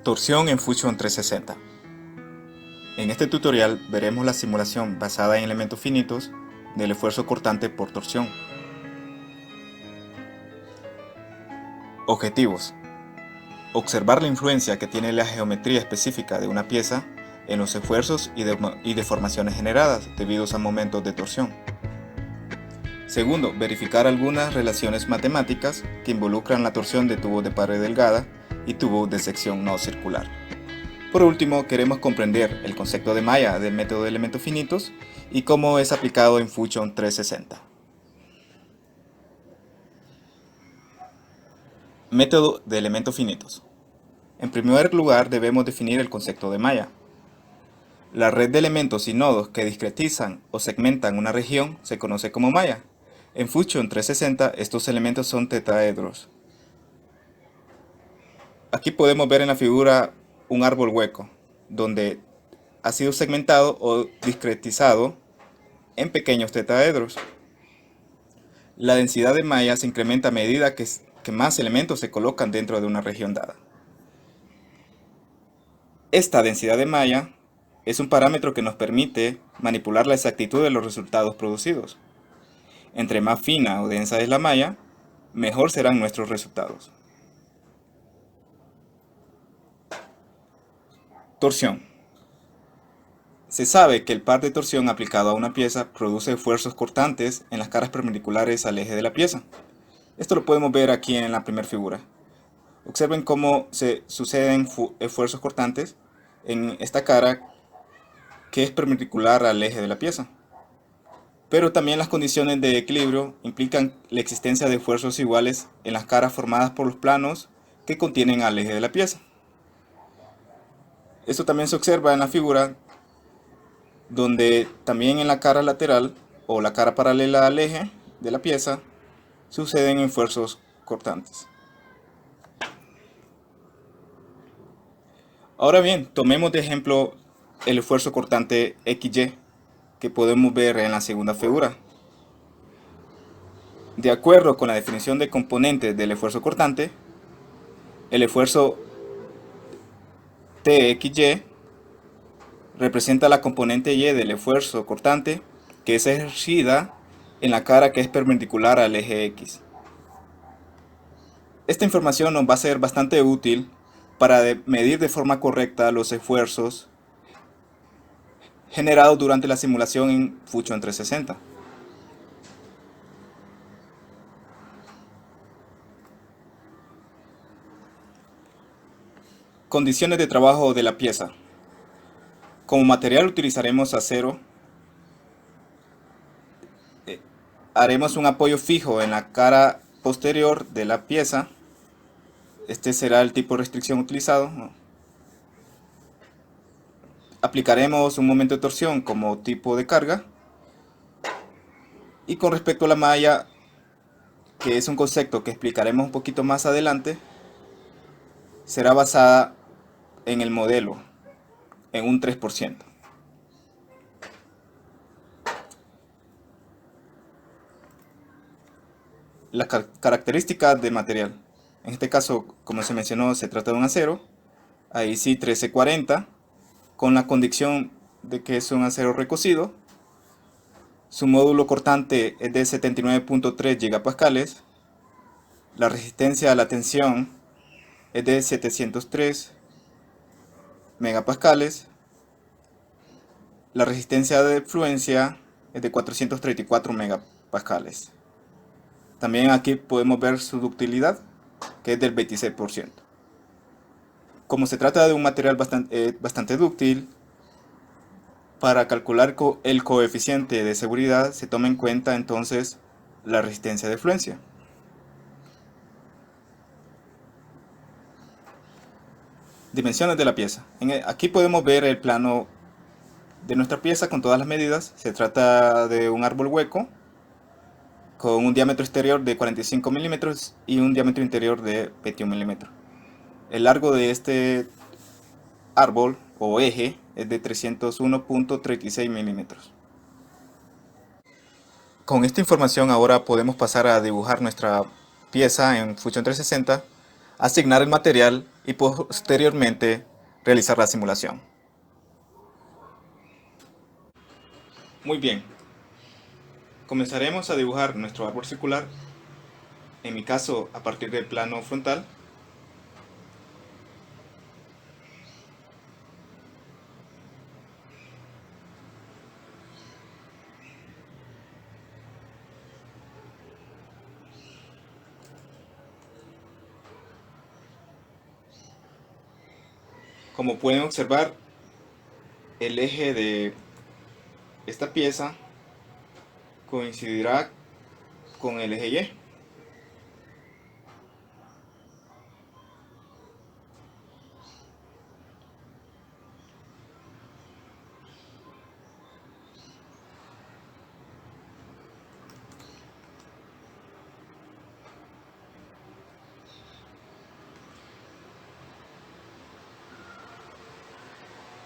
Torsión en Fusion 360. En este tutorial veremos la simulación basada en elementos finitos del esfuerzo cortante por torsión. Objetivos: observar la influencia que tiene la geometría específica de una pieza en los esfuerzos y deformaciones generadas debido a momentos de torsión. Segundo, verificar algunas relaciones matemáticas que involucran la torsión de tubos de pared delgada y tubos de sección no circular. Por último, queremos comprender el concepto de malla del método de elementos finitos y cómo es aplicado en Fusion 360. Método de elementos finitos. En primer lugar, debemos definir el concepto de malla. La red de elementos y nodos que discretizan o segmentan una región se conoce como malla. En Fusion 360, estos elementos son tetraedros. Aquí podemos ver en la figura un árbol hueco, donde ha sido segmentado o discretizado en pequeños tetraedros. La densidad de malla se incrementa a medida que más elementos se colocan dentro de una región dada. Esta densidad de malla es un parámetro que nos permite manipular la exactitud de los resultados producidos. Entre más fina o densa es la malla, mejor serán nuestros resultados. Torsión. Se sabe que el par de torsión aplicado a una pieza produce esfuerzos cortantes en las caras perpendiculares al eje de la pieza. Esto lo podemos ver aquí en la primera figura. Observen cómo se suceden esfuerzos cortantes en esta cara que es perpendicular al eje de la pieza. Pero también las condiciones de equilibrio implican la existencia de esfuerzos iguales en las caras formadas por los planos que contienen al eje de la pieza. Esto también se observa en la figura, donde también en la cara lateral o la cara paralela al eje de la pieza suceden esfuerzos cortantes. Ahora bien, tomemos de ejemplo el esfuerzo cortante XY que podemos ver en la segunda figura. De acuerdo con la definición de componentes del esfuerzo cortante, el esfuerzo TXY representa la componente Y del esfuerzo cortante que es ejercida en la cara que es perpendicular al eje X. Esta información nos va a ser bastante útil para medir de forma correcta los esfuerzos generados durante la simulación en Fusion 360. Condiciones de trabajo de la pieza. Como material utilizaremos acero. Haremos un apoyo fijo en la cara posterior de la pieza. Este será el tipo de restricción utilizado. Aplicaremos un momento de torsión como tipo de carga. Y con respecto a la malla, que es un concepto que explicaremos un poquito más adelante, será basada en el modelo, en un 3%. Las características del material. En este caso, como se mencionó, se trata de un acero. Ahí sí 1340, con la condición de que es un acero recocido. Su módulo cortante es de 79.3 gigapascales. La resistencia a la tensión es de 703 megapascales. La resistencia de fluencia es de 434 megapascales. También aquí podemos ver su ductilidad, que es del 26%. Como se trata de un material bastante dúctil, para calcular el coeficiente de seguridad se toma en cuenta entonces la resistencia de fluencia. Dimensiones de la pieza. Aquí podemos ver el plano de nuestra pieza con todas las medidas. Se trata de un árbol hueco con un diámetro exterior de 45 milímetros y un diámetro interior de 21 milímetros. El largo de este árbol o eje es de 301.36 milímetros. Con esta información ahora podemos pasar a dibujar nuestra pieza en Fusion 360, asignar el material y posteriormente realizar la simulación. Muy bien, comenzaremos a dibujar nuestro árbol circular, en mi caso a partir del plano frontal. Como pueden observar, el eje de esta pieza coincidirá con el eje Y.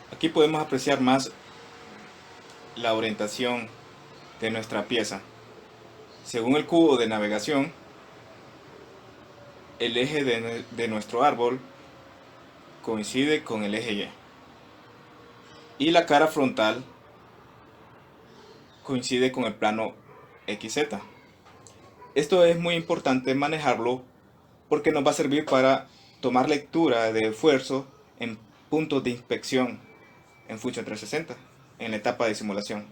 Aquí podemos apreciar más la orientación de nuestra pieza. Según el cubo de navegación, el eje de nuestro árbol coincide con el eje Y. Y la cara frontal coincide con el plano XZ. Esto es muy importante manejarlo porque nos va a servir para tomar lectura de esfuerzo en puntos de inspección en Fusion 360, en la etapa de simulación.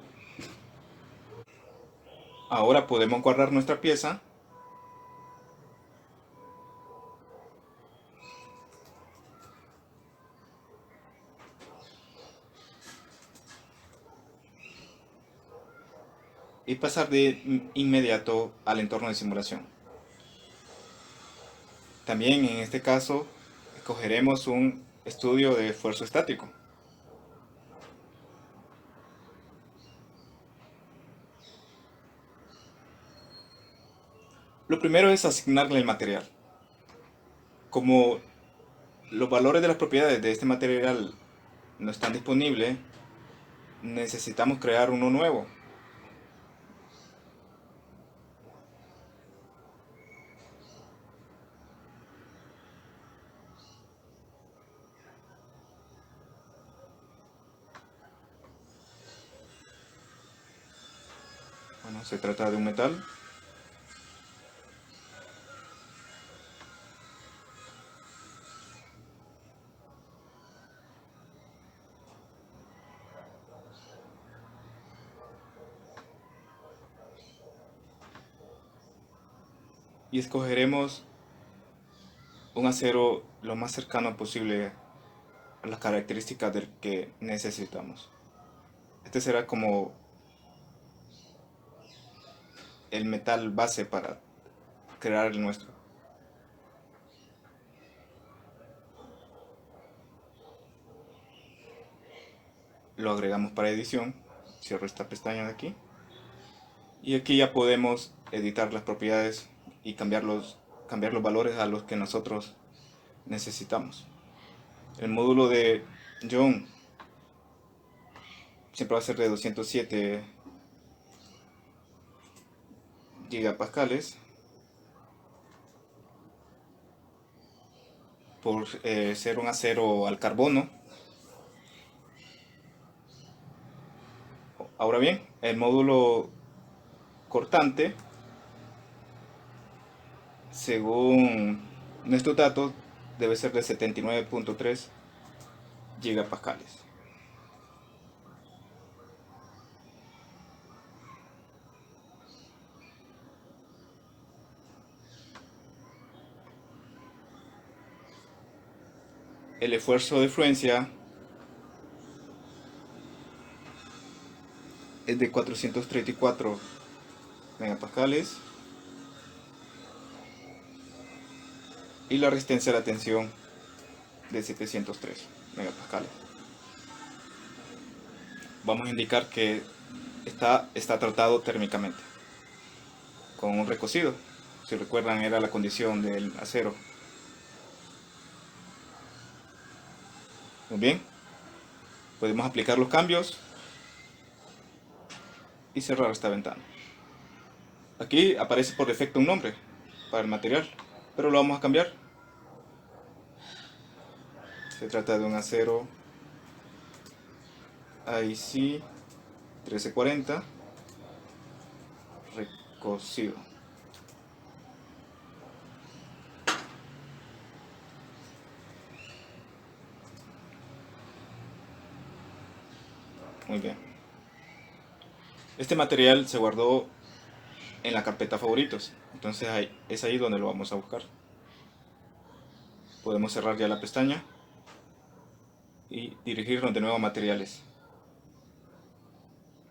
Ahora podemos guardar nuestra pieza y pasar de inmediato al entorno de simulación. También en este caso escogeremos un estudio de esfuerzo estático. Lo primero es asignarle el material. Como los valores de las propiedades de este material no están disponibles, necesitamos crear uno nuevo. Bueno, se trata de un metal. Y escogeremos un acero lo más cercano posible a las características del que necesitamos. Este será como el metal base para crear el nuestro. Lo agregamos para edición. Cierro esta pestaña de aquí. Y aquí ya podemos editar las propiedades y cambiar los valores a los que nosotros necesitamos. El módulo de John siempre va a ser de 207 gigapascales por ser un acero al carbono. Ahora bien, el módulo cortante, según nuestros datos, debe ser de 79.3 gigapascales. El esfuerzo de fluencia es de 434 megapascales y la resistencia a la tensión de 703 megapascales. Vamos a indicar que está tratado térmicamente con un recocido. Si recuerdan, era la condición del acero. Muy bien, podemos aplicar los cambios y cerrar esta ventana. Aquí aparece por defecto un nombre para el material, pero lo vamos a cambiar. Se trata de un acero IC 1340 recocido. Muy bien. Este material se guardó en la carpeta favoritos, entonces es ahí donde lo vamos a buscar. Podemos cerrar ya la pestaña y dirigirnos de nuevo a materiales.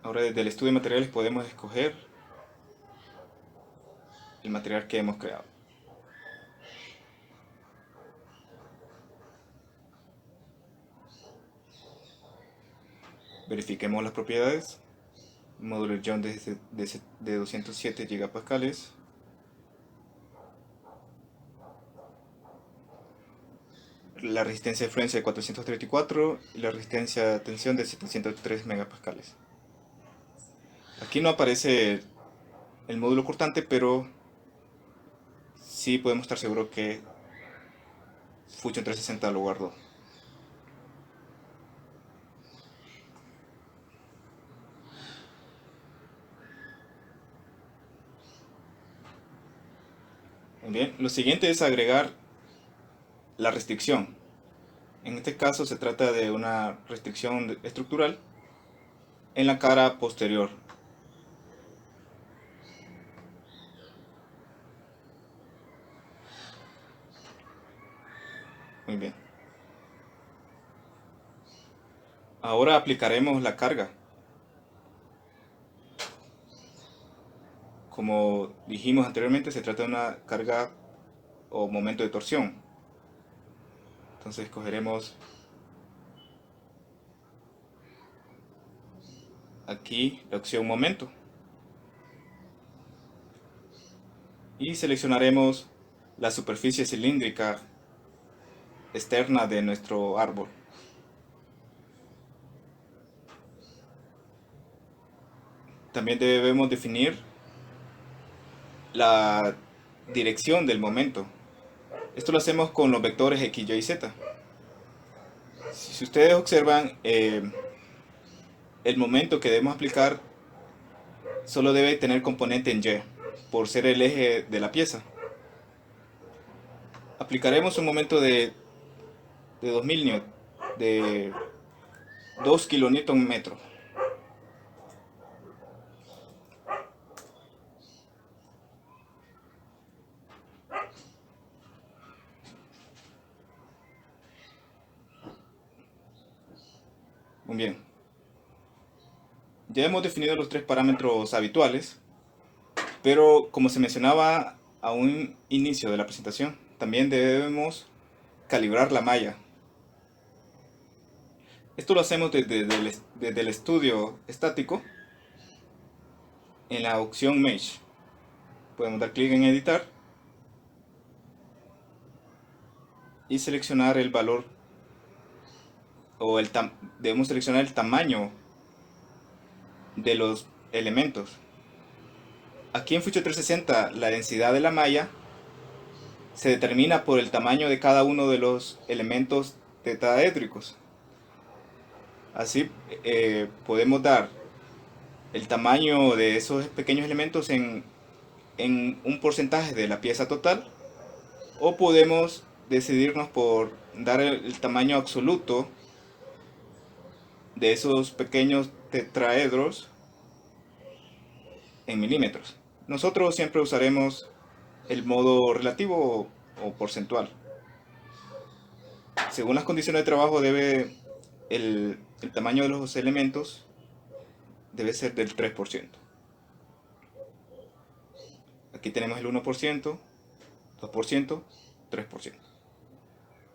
Ahora desde el estudio de materiales podemos escoger el material que hemos creado. Verifiquemos las propiedades. Módulo John de 207 gigapascales. La resistencia de fluencia de 434 y la resistencia de tensión de 703 megapascales. Aquí no aparece el módulo cortante, pero sí podemos estar seguros que Fusion 360 lo guardó. Bien, lo siguiente es agregar la restricción. En este caso se trata de una restricción estructural en la cara posterior. Muy bien. Ahora aplicaremos la carga. Como dijimos anteriormente, se trata de una carga o momento de torsión. Entonces escogeremos aquí la opción momento y seleccionaremos la superficie cilíndrica externa de nuestro árbol. También debemos definir la dirección del momento. Esto lo hacemos con los vectores X, Y y Z. Si ustedes observan, el momento que debemos aplicar solo debe tener componente en Y, por ser el eje de la pieza. Aplicaremos un momento de 2000 N, de 2 kN/m. Muy bien. Ya hemos definido los tres parámetros habituales, pero como se mencionaba a un inicio de la presentación, también debemos calibrar la malla. Esto lo hacemos desde el estudio estático en la opción Mesh. Podemos dar clic en editar y seleccionar el valor o debemos seleccionar el tamaño de los elementos. Aquí en Fusion 360 la densidad de la malla se determina por el tamaño de cada uno de los elementos tetraédricos. Así podemos dar el tamaño de esos pequeños elementos en un porcentaje de la pieza total, o podemos decidirnos por dar el tamaño absoluto de esos pequeños tetraedros en milímetros. Nosotros siempre usaremos el modo relativo o porcentual. Según las condiciones de trabajo el tamaño de los elementos debe ser del 3%. Aquí tenemos el 1%, 2%, 3%.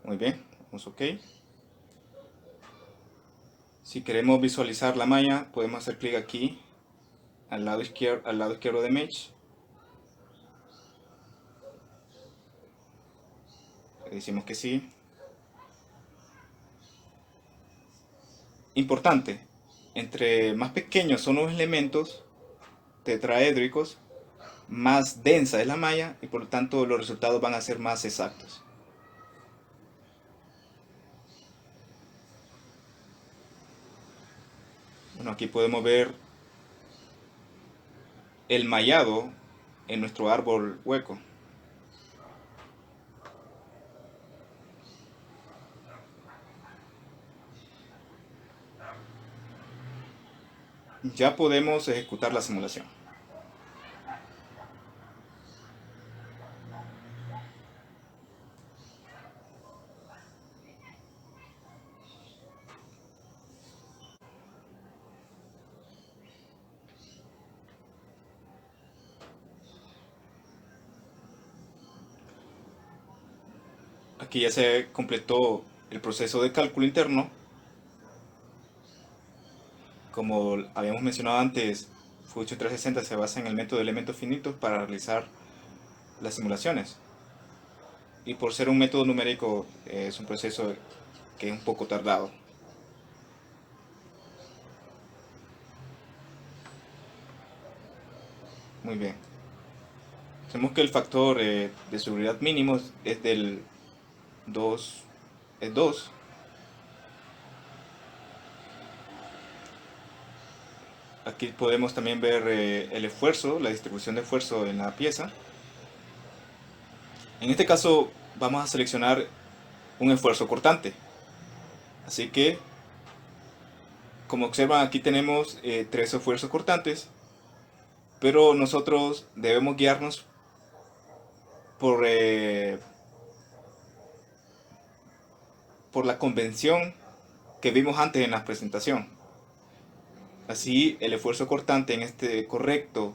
Muy bien, vamos OK. Si queremos visualizar la malla, podemos hacer clic aquí al lado izquierdo de Mesh. Le decimos que sí. Importante, entre más pequeños son los elementos tetraédricos, más densa es la malla y por lo tanto los resultados van a ser más exactos. Bueno, aquí podemos ver el mallado en nuestro árbol hueco. Ya podemos ejecutar la simulación. Aquí ya se completó el proceso de cálculo interno. Como habíamos mencionado antes, Fusion 360 se basa en el método de elementos finitos para realizar las simulaciones. Y por ser un método numérico, es un proceso que es un poco tardado. Muy bien. Sabemos que el factor de seguridad mínimo es del 2, es 2. Aquí podemos también ver el esfuerzo, la distribución de esfuerzo en la pieza. En este caso vamos a seleccionar un esfuerzo cortante. Así que, como observan, aquí tenemos tres esfuerzos cortantes, pero nosotros debemos guiarnos por, eh, por la convención que vimos antes en la presentación. Así, el esfuerzo cortante en este correcto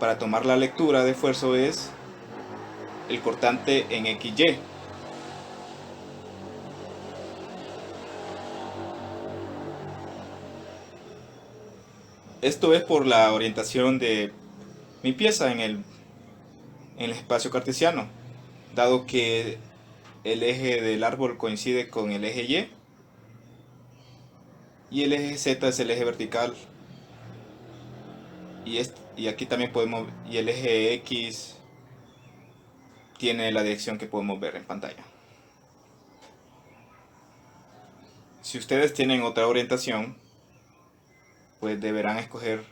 para tomar la lectura de esfuerzo es el cortante en XY. Esto es por la orientación de mi pieza en el espacio cartesiano, dado que el eje del árbol coincide con el eje y el eje Z es el eje vertical, y aquí también podemos, y el eje X tiene la dirección que podemos ver en pantalla. Si ustedes tienen otra orientación, pues deberán escoger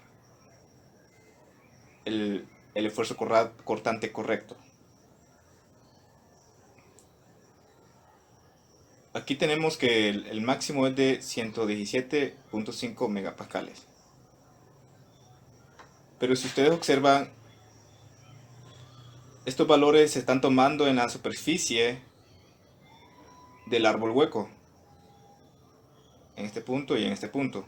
el esfuerzo cortante correcto. Aquí tenemos que el máximo es de 117.5 megapascales. Pero si ustedes observan, estos valores se están tomando en la superficie del árbol hueco, en este punto y en este punto.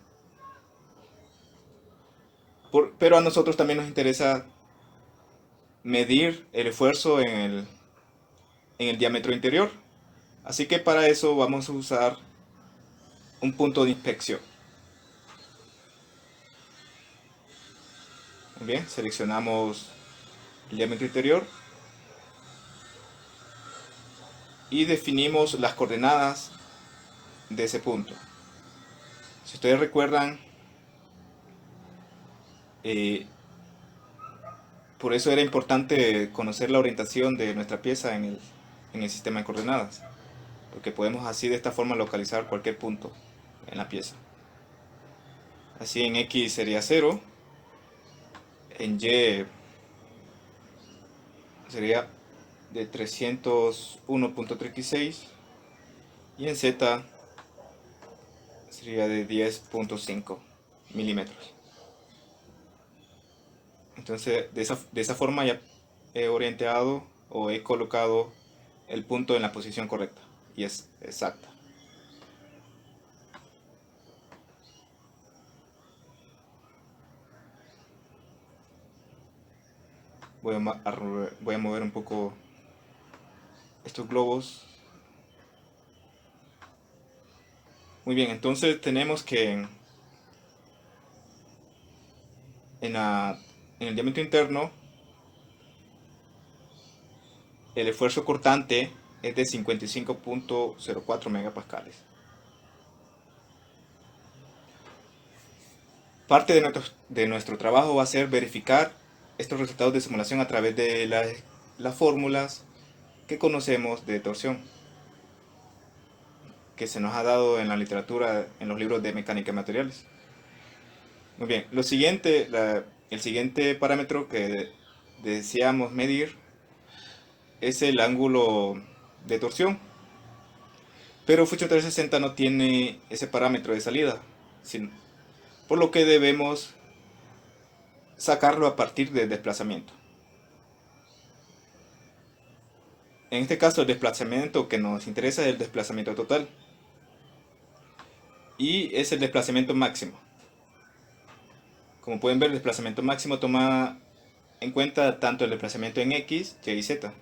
Pero a nosotros también nos interesa medir el esfuerzo en el diámetro interior. Así que para eso vamos a usar un punto de inspección. Muy bien, seleccionamos el diámetro interior y definimos las coordenadas de ese punto. Si ustedes recuerdan, eh, por eso era importante conocer la orientación de nuestra pieza en el sistema de coordenadas, porque podemos así de esta forma localizar cualquier punto en la pieza. Así en X sería 0, en Y sería de 301.36 y en Z sería de 10.5 milímetros. Entonces de esa forma ya he orientado o he colocado el punto en la posición correcta y es exacta. Voy a mover un poco estos globos. Muy bien, entonces tenemos que en el diámetro interno el esfuerzo cortante es de 55.04 megapascales. Parte de nuestro trabajo va a ser verificar estos resultados de simulación a través de las fórmulas que conocemos de torsión, que se nos ha dado en la literatura, en los libros de mecánica de materiales. Muy bien, el siguiente parámetro que deseamos medir es el ángulo de torsión, pero Fusion 360 no tiene ese parámetro de salida, por lo que debemos sacarlo a partir del desplazamiento. En este caso, el desplazamiento que nos interesa es el desplazamiento total y es el desplazamiento máximo. Como pueden ver, el desplazamiento máximo toma en cuenta tanto el desplazamiento en X, Y y Z.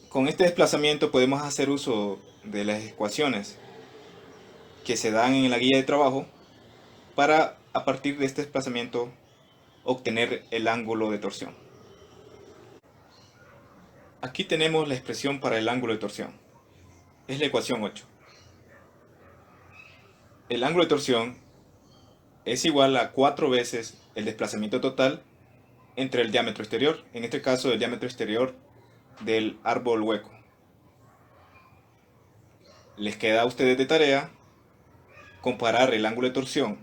Con este desplazamiento podemos hacer uso de las ecuaciones que se dan en la guía de trabajo para, a partir de este desplazamiento, obtener el ángulo de torsión. Aquí tenemos la expresión para el ángulo de torsión. Es la ecuación 8. El ángulo de torsión es igual a 4 veces el desplazamiento total entre el diámetro exterior, en este caso el diámetro exterior del árbol hueco. Les queda a ustedes de tarea comparar el ángulo de torsión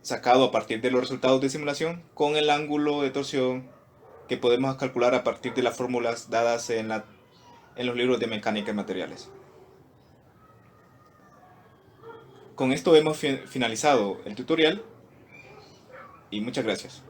sacado a partir de los resultados de simulación con el ángulo de torsión que podemos calcular a partir de las fórmulas dadas en los libros de mecánica de materiales. Con esto hemos finalizado el tutorial y muchas gracias.